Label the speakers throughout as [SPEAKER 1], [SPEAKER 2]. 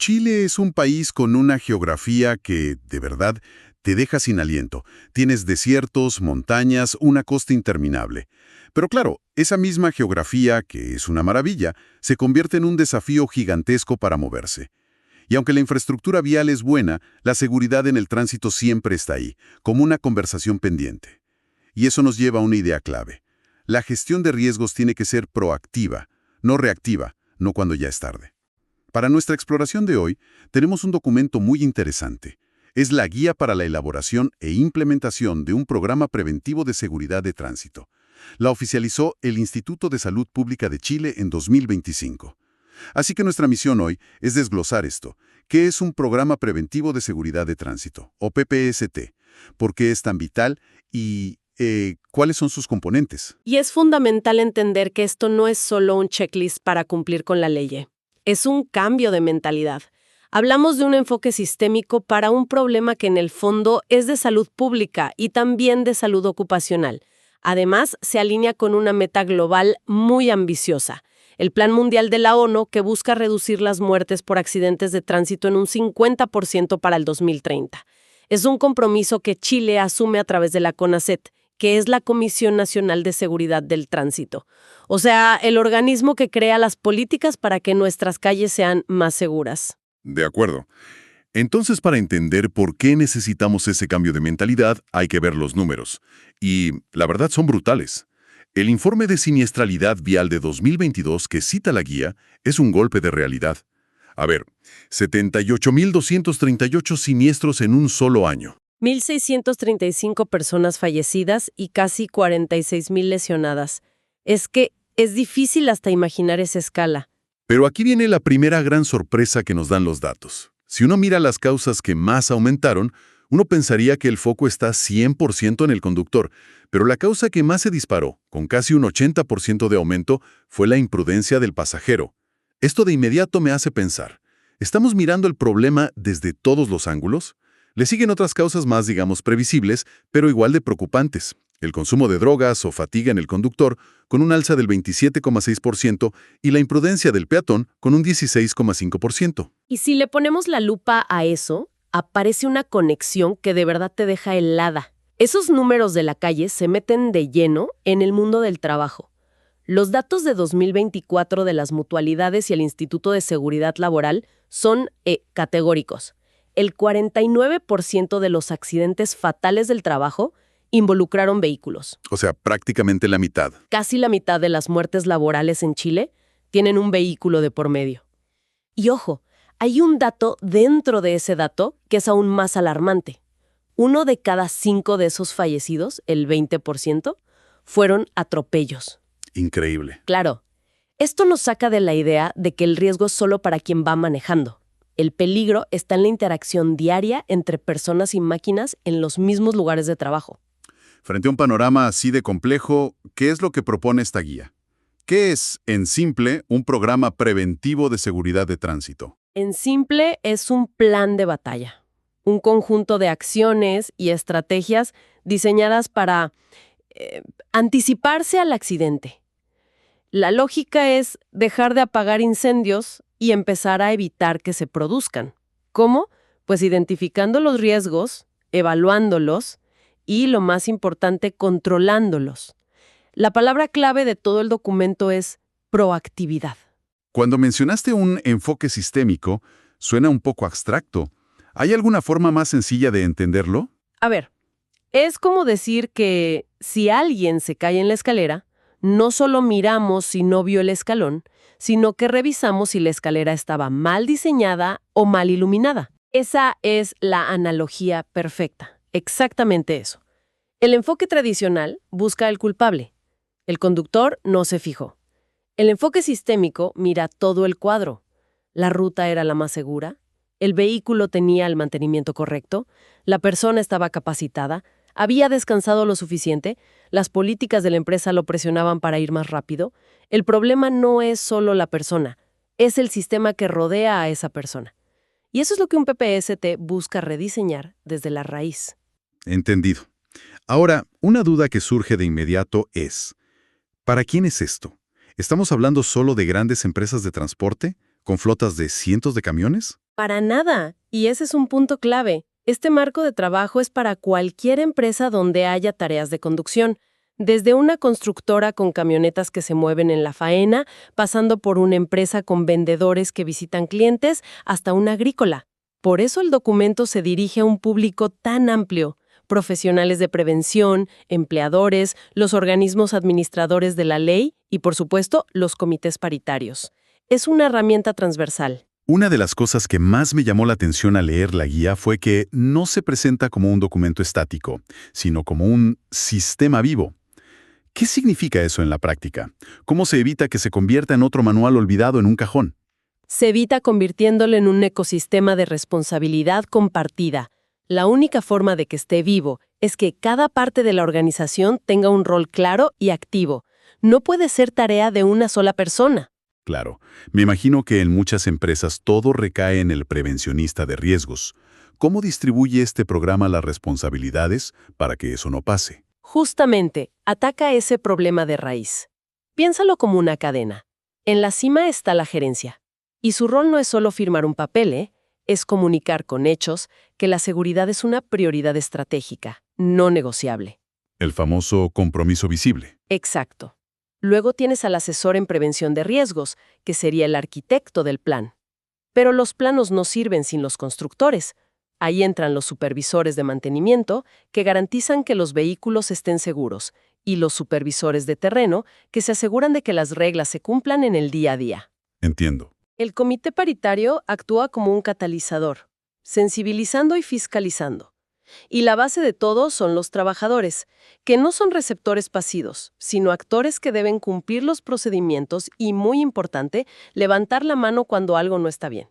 [SPEAKER 1] Chile es un país con una geografía que, de verdad, te deja sin aliento. Tienes desiertos, montañas, una costa interminable. Pero claro, esa misma geografía, que es una maravilla, se convierte en un desafío gigantesco para moverse. Y aunque la infraestructura vial es buena, la seguridad en el tránsito siempre está ahí, como una conversación pendiente. Y eso nos lleva a una idea clave. La gestión de riesgos tiene que ser proactiva, no reactiva, no cuando ya es tarde. Para nuestra exploración de hoy, tenemos un documento muy interesante. Es la Guía para la elaboración e implementación de un programa preventivo de seguridad de tránsito. La oficializó el Instituto de Salud Pública de Chile en 2025. Así que nuestra misión hoy es desglosar esto. ¿Qué es un programa preventivo de seguridad de tránsito, o PPST? ¿Por qué es tan vital? Y ¿cuáles son sus componentes?
[SPEAKER 2] Y es fundamental entender que esto no es solo un checklist para cumplir con la ley. Es un cambio de mentalidad. Hablamos de un enfoque sistémico para un problema que en el fondo es de salud pública y también de salud ocupacional. Además, se alinea con una meta global muy ambiciosa, el Plan Mundial de la ONU, que busca reducir las muertes por accidentes de tránsito en un 50% para el 2030. Es un compromiso que Chile asume a través de la CONACET, que es la Comisión Nacional de Seguridad del Tránsito. O sea, el organismo que crea las políticas para que nuestras calles sean más seguras.
[SPEAKER 3] De acuerdo. Entonces, para entender por qué necesitamos ese cambio de mentalidad, hay que ver los números. Y la verdad son brutales. El informe de siniestralidad vial de 2022 que cita la guía es un golpe de realidad. A ver, 78.238 siniestros en un solo año.
[SPEAKER 2] 1.635 personas fallecidas y casi 46.000 lesionadas. Es que es difícil hasta imaginar esa escala.
[SPEAKER 3] Pero aquí viene la primera gran sorpresa que nos dan los datos. Si uno mira las causas que más aumentaron, uno pensaría que el foco está 100% en el conductor, pero la causa que más se disparó, con casi un 80% de aumento, fue la imprudencia del pasajero. Esto de inmediato me hace pensar, ¿estamos mirando el problema desde todos los ángulos? Le siguen otras causas más, digamos, previsibles, pero igual de preocupantes. El consumo de drogas o fatiga en el conductor, con un alza del 27,6%, y la imprudencia del peatón, con un 16,5%.
[SPEAKER 2] Y si le ponemos la lupa a eso, aparece una conexión que de verdad te deja helada. Esos números de la calle se meten de lleno en el mundo del trabajo. Los datos de 2024 de las mutualidades y el Instituto de Seguridad Laboral son categóricos. El 49% de los accidentes fatales del trabajo involucraron vehículos.
[SPEAKER 3] O sea, prácticamente la mitad.
[SPEAKER 2] Casi la mitad de las muertes laborales en Chile tienen un vehículo de por medio. Y ojo, hay un dato dentro de ese dato que es aún más alarmante. 1 de cada 5 de esos fallecidos, el 20%, fueron atropellos.
[SPEAKER 3] Increíble.
[SPEAKER 2] Claro, esto nos saca de la idea de que el riesgo es solo para quien va manejando. El peligro está en la interacción diaria entre personas y máquinas en los mismos lugares de trabajo.
[SPEAKER 1] Frente a un panorama así de complejo, ¿qué es lo que propone esta guía? ¿Qué es, en simple, un programa preventivo de seguridad de tránsito?
[SPEAKER 2] En simple, es un plan de batalla. Un conjunto de acciones y estrategias diseñadas para anticiparse al accidente. La lógica es dejar de apagar incendios y empezar a evitar que se produzcan. ¿Cómo? Pues identificando los riesgos, evaluándolos y, lo más importante, controlándolos. La palabra clave de todo el documento es proactividad.
[SPEAKER 1] Cuando mencionaste un enfoque sistémico, suena un poco abstracto. ¿Hay alguna forma más sencilla de entenderlo?
[SPEAKER 2] A ver, es como decir que si alguien se cae en la escalera, no solo miramos si no vio el escalón, sino que revisamos si la escalera estaba mal diseñada o mal iluminada. Esa es la analogía perfecta. Exactamente eso. El enfoque tradicional busca al culpable. El conductor no se fijó. El enfoque sistémico mira todo el cuadro. La ruta era la más segura, el vehículo tenía el mantenimiento correcto, la persona estaba capacitada, había descansado lo suficiente, las políticas de la empresa lo presionaban para ir más rápido. El problema no es solo la persona, es el sistema que rodea a esa persona. Y eso es lo que un PPST busca rediseñar desde la raíz.
[SPEAKER 1] Entendido. Ahora, una duda que surge de inmediato es, ¿para quién es esto? ¿Estamos hablando solo de grandes empresas de transporte? ¿Con flotas de cientos de camiones?
[SPEAKER 2] Para nada. Y ese es un punto clave. Este marco de trabajo es para cualquier empresa donde haya tareas de conducción, desde una constructora con camionetas que se mueven en la faena, pasando por una empresa con vendedores que visitan clientes, hasta una agrícola. Por eso el documento se dirige a un público tan amplio: profesionales de prevención, empleadores, los organismos administradores de la ley y, por supuesto, los comités paritarios. Es una herramienta transversal.
[SPEAKER 1] Una de las cosas que más me llamó la atención al leer la guía fue que no se presenta como un documento estático, sino como un sistema vivo. ¿Qué significa eso en la práctica? ¿Cómo se evita que se convierta en otro manual olvidado en un cajón?
[SPEAKER 2] Se evita convirtiéndolo en un ecosistema de responsabilidad compartida. La única forma de que esté vivo es que cada parte de la organización tenga un rol claro y activo. No puede ser tarea de una sola persona.
[SPEAKER 1] Claro, me imagino que en muchas empresas todo recae en el prevencionista de riesgos. ¿Cómo distribuye este programa las responsabilidades para que eso no pase?
[SPEAKER 2] Justamente, ataca ese problema de raíz. Piénsalo como una cadena. En la cima está la gerencia. Y su rol no es solo firmar un papel, es comunicar con hechos que la seguridad es una prioridad estratégica, no negociable.
[SPEAKER 1] El famoso compromiso visible.
[SPEAKER 2] Exacto. Luego tienes al asesor en prevención de riesgos, que sería el arquitecto del plan. Pero los planos no sirven sin los constructores. Ahí entran los supervisores de mantenimiento, que garantizan que los vehículos estén seguros, y los supervisores de terreno, que se aseguran de que las reglas se cumplan en el día a día.
[SPEAKER 1] Entiendo.
[SPEAKER 2] El comité paritario actúa como un catalizador, sensibilizando y fiscalizando. Y la base de todo son los trabajadores, que no son receptores pasivos, sino actores que deben cumplir los procedimientos y, muy importante, levantar la mano cuando algo no está bien.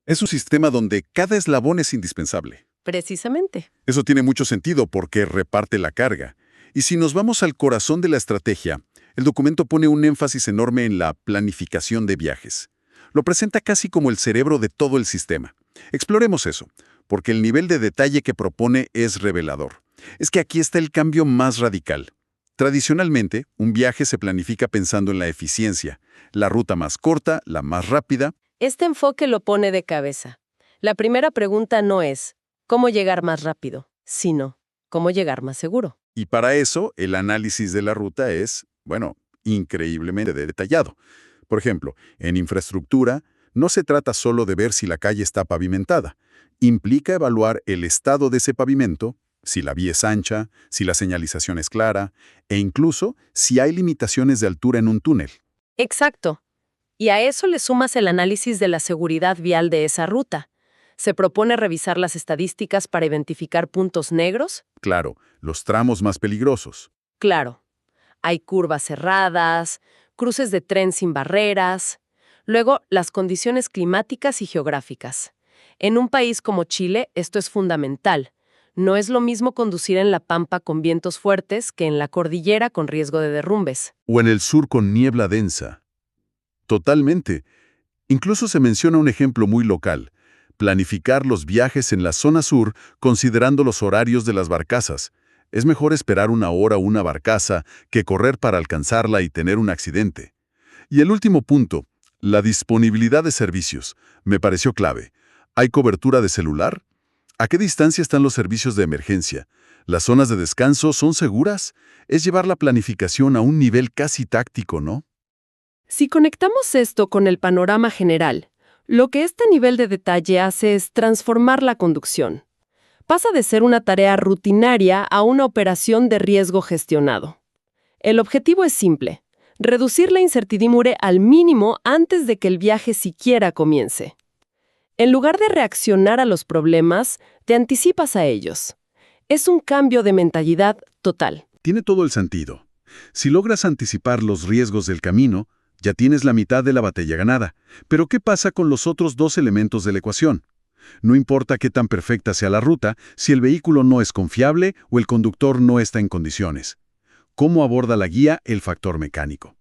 [SPEAKER 1] Es un sistema donde cada eslabón es indispensable.
[SPEAKER 2] Precisamente.
[SPEAKER 1] Eso tiene mucho sentido porque reparte la carga. Y si nos vamos al corazón de la estrategia, el documento pone un énfasis enorme en la planificación de viajes. Lo presenta casi como el cerebro de todo el sistema. Exploremos eso, porque el nivel de detalle que propone es revelador. Es que aquí está el cambio más radical. Tradicionalmente, un viaje se planifica pensando en la eficiencia, la ruta más corta, la más rápida.
[SPEAKER 2] Este enfoque lo pone de cabeza. La primera pregunta no es ¿cómo llegar más rápido?, sino ¿cómo llegar más seguro?
[SPEAKER 1] Y para eso, el análisis de la ruta es, increíblemente detallado. Por ejemplo, en infraestructura, no se trata solo de ver si la calle está pavimentada. Implica evaluar el estado de ese pavimento, si la vía es ancha, si la señalización es clara, e incluso si hay limitaciones de altura en un túnel.
[SPEAKER 2] Exacto. Y a eso le sumas el análisis de la seguridad vial de esa ruta. Se propone revisar las estadísticas para identificar puntos negros.
[SPEAKER 1] Claro, los tramos más peligrosos.
[SPEAKER 2] Claro. Hay curvas cerradas, cruces de tren sin barreras. Luego, las condiciones climáticas y geográficas. En un país como Chile, esto es fundamental. No es lo mismo conducir en la pampa con vientos fuertes que en la cordillera con riesgo de derrumbes.
[SPEAKER 1] O en el sur con niebla densa. Totalmente. Incluso se menciona un ejemplo muy local: planificar los viajes en la zona sur considerando los horarios de las barcazas. Es mejor esperar una hora una barcaza que correr para alcanzarla y tener un accidente. Y el último punto, la disponibilidad de servicios, me pareció clave. ¿Hay cobertura de celular? ¿A qué distancia están los servicios de emergencia? ¿Las zonas de descanso son seguras? Es llevar la planificación a un nivel casi táctico, ¿no?
[SPEAKER 2] Si conectamos esto con el panorama general, lo que este nivel de detalle hace es transformar la conducción. Pasa de ser una tarea rutinaria a una operación de riesgo gestionado. El objetivo es simple: reducir la incertidumbre al mínimo antes de que el viaje siquiera comience. En lugar de reaccionar a los problemas, te anticipas a ellos. Es un cambio de mentalidad total.
[SPEAKER 1] Tiene todo el sentido. Si logras anticipar los riesgos del camino, ya tienes la mitad de la batalla ganada. Pero ¿qué pasa con los otros dos elementos de la ecuación? No importa qué tan perfecta sea la ruta, si el vehículo no es confiable o el conductor no está en condiciones. ¿Cómo aborda la guía el factor mecánico?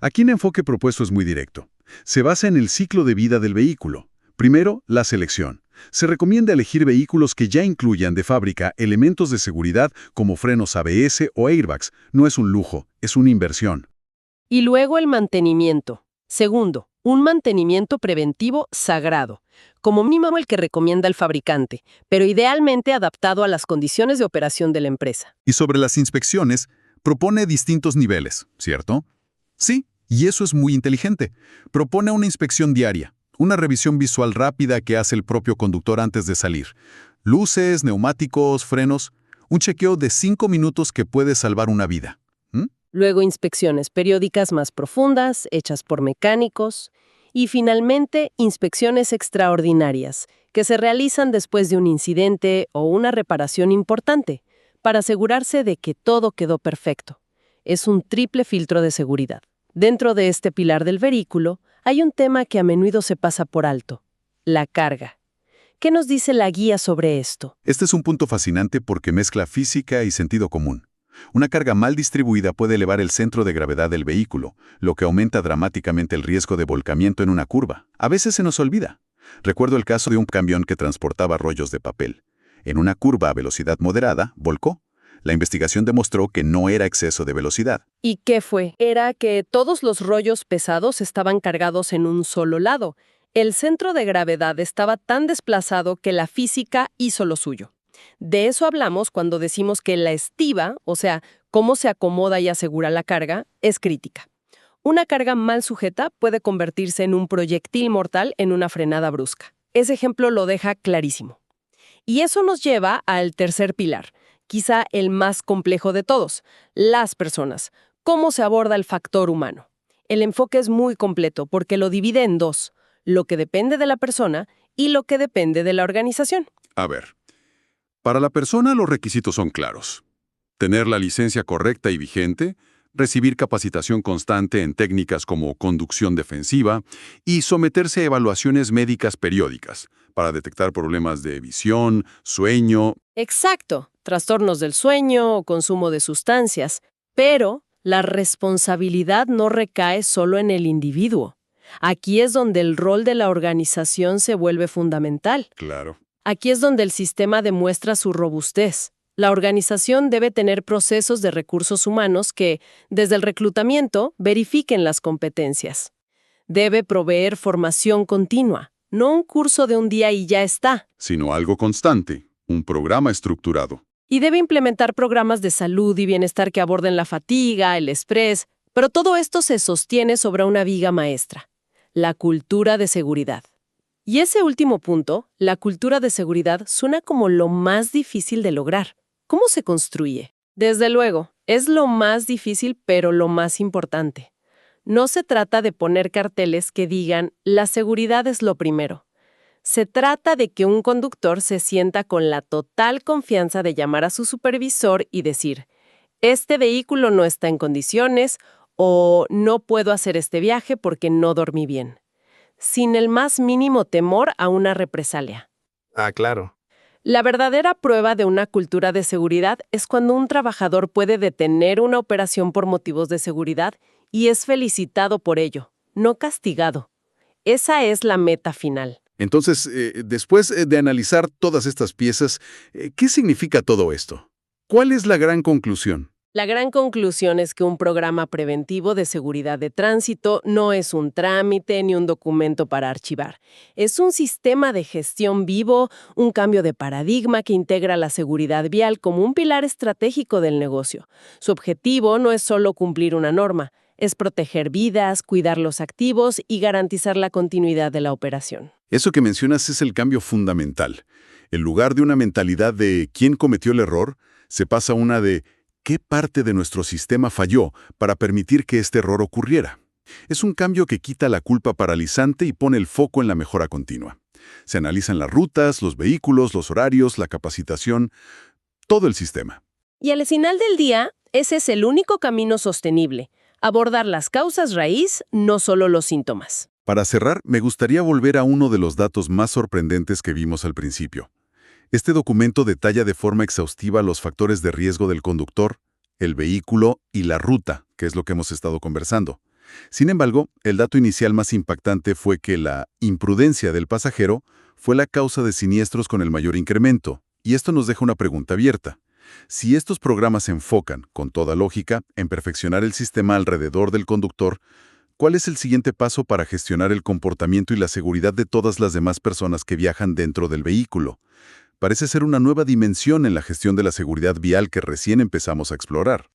[SPEAKER 1] Aquí el enfoque propuesto es muy directo. Se basa en el ciclo de vida del vehículo. Primero, la selección. Se recomienda elegir vehículos que ya incluyan de fábrica elementos de seguridad como frenos ABS o airbags. No es un lujo, es una inversión.
[SPEAKER 2] Y luego el mantenimiento. Segundo, un mantenimiento preventivo sagrado, como mínimo el que recomienda el fabricante, pero idealmente adaptado a las condiciones de operación de la empresa.
[SPEAKER 1] Y sobre las inspecciones, propone distintos niveles, ¿cierto? Sí, y eso es muy inteligente. Propone una inspección diaria, una revisión visual rápida que hace el propio conductor antes de salir. Luces, neumáticos, frenos, un chequeo de 5 minutos que puede salvar una vida.
[SPEAKER 2] Luego inspecciones periódicas más profundas, hechas por mecánicos. Y finalmente, inspecciones extraordinarias, que se realizan después de un incidente o una reparación importante, para asegurarse de que todo quedó perfecto. Es un triple filtro de seguridad. Dentro de este pilar del vehículo, hay un tema que a menudo se pasa por alto: la carga. ¿Qué nos dice la guía sobre esto?
[SPEAKER 1] Este es un punto fascinante porque mezcla física y sentido común. Una carga mal distribuida puede elevar el centro de gravedad del vehículo, lo que aumenta dramáticamente el riesgo de volcamiento en una curva. A veces se nos olvida. Recuerdo el caso de un camión que transportaba rollos de papel. En una curva a velocidad moderada, volcó. La investigación demostró que no era exceso de velocidad.
[SPEAKER 2] ¿Y qué fue? Era que todos los rollos pesados estaban cargados en un solo lado. El centro de gravedad estaba tan desplazado que la física hizo lo suyo. De eso hablamos cuando decimos que la estiba, o sea, cómo se acomoda y asegura la carga, es crítica. Una carga mal sujeta puede convertirse en un proyectil mortal en una frenada brusca. Ese ejemplo lo deja clarísimo. Y eso nos lleva al tercer pilar, quizá el más complejo de todos: las personas. ¿Cómo se aborda el factor humano? El enfoque es muy completo porque lo divide en dos: lo que depende de la persona y lo que depende de la organización.
[SPEAKER 1] A ver, para la persona los requisitos son claros. Tener la licencia correcta y vigente, recibir capacitación constante en técnicas como conducción defensiva y someterse a evaluaciones médicas periódicas para detectar problemas de visión, sueño.
[SPEAKER 2] Exacto, trastornos del sueño o consumo de sustancias, pero la responsabilidad no recae solo en el individuo. Aquí es donde el rol de la organización se vuelve fundamental.
[SPEAKER 1] Claro.
[SPEAKER 2] Aquí es donde el sistema demuestra su robustez. La organización debe tener procesos de recursos humanos que, desde el reclutamiento, verifiquen las competencias. Debe proveer formación continua, no un curso de un día y ya está.
[SPEAKER 1] Sino algo constante, un programa estructurado.
[SPEAKER 2] Y debe implementar programas de salud y bienestar que aborden la fatiga, el estrés, pero todo esto se sostiene sobre una viga maestra: la cultura de seguridad. Y ese último punto, la cultura de seguridad, suena como lo más difícil de lograr. ¿Cómo se construye? Desde luego, es lo más difícil, pero lo más importante. No se trata de poner carteles que digan «la seguridad es lo primero». Se trata de que un conductor se sienta con la total confianza de llamar a su supervisor y decir: «este vehículo no está en condiciones» o «no puedo hacer este viaje porque no dormí bien», sin el más mínimo temor a una represalia.
[SPEAKER 4] Ah, claro.
[SPEAKER 2] La verdadera prueba de una cultura de seguridad es cuando un trabajador puede detener una operación por motivos de seguridad y es felicitado por ello, no castigado. Esa es la meta final.
[SPEAKER 1] Entonces, después de analizar todas estas piezas, ¿qué significa todo esto? ¿Cuál es la gran conclusión?
[SPEAKER 2] La gran conclusión es que un programa preventivo de seguridad de tránsito no es un trámite ni un documento para archivar. Es un sistema de gestión vivo, un cambio de paradigma que integra la seguridad vial como un pilar estratégico del negocio. Su objetivo no es solo cumplir una norma, es proteger vidas, cuidar los activos y garantizar la continuidad de la operación.
[SPEAKER 1] Eso que mencionas es el cambio fundamental. En lugar de una mentalidad de ¿quién cometió el error?, se pasa a una de ¿qué parte de nuestro sistema falló para permitir que este error ocurriera? Es un cambio que quita la culpa paralizante y pone el foco en la mejora continua. Se analizan las rutas, los vehículos, los horarios, la capacitación, todo el sistema.
[SPEAKER 2] Y al final del día, ese es el único camino sostenible: abordar las causas raíz, no solo los síntomas.
[SPEAKER 1] Para cerrar, me gustaría volver a uno de los datos más sorprendentes que vimos al principio. Este documento detalla de forma exhaustiva los factores de riesgo del conductor, el vehículo y la ruta, que es lo que hemos estado conversando. Sin embargo, el dato inicial más impactante fue que la imprudencia del pasajero fue la causa de siniestros con el mayor incremento, y esto nos deja una pregunta abierta. Si estos programas se enfocan, con toda lógica, en perfeccionar el sistema alrededor del conductor, ¿cuál es el siguiente paso para gestionar el comportamiento y la seguridad de todas las demás personas que viajan dentro del vehículo? Parece ser una nueva dimensión en la gestión de la seguridad vial que recién empezamos a explorar.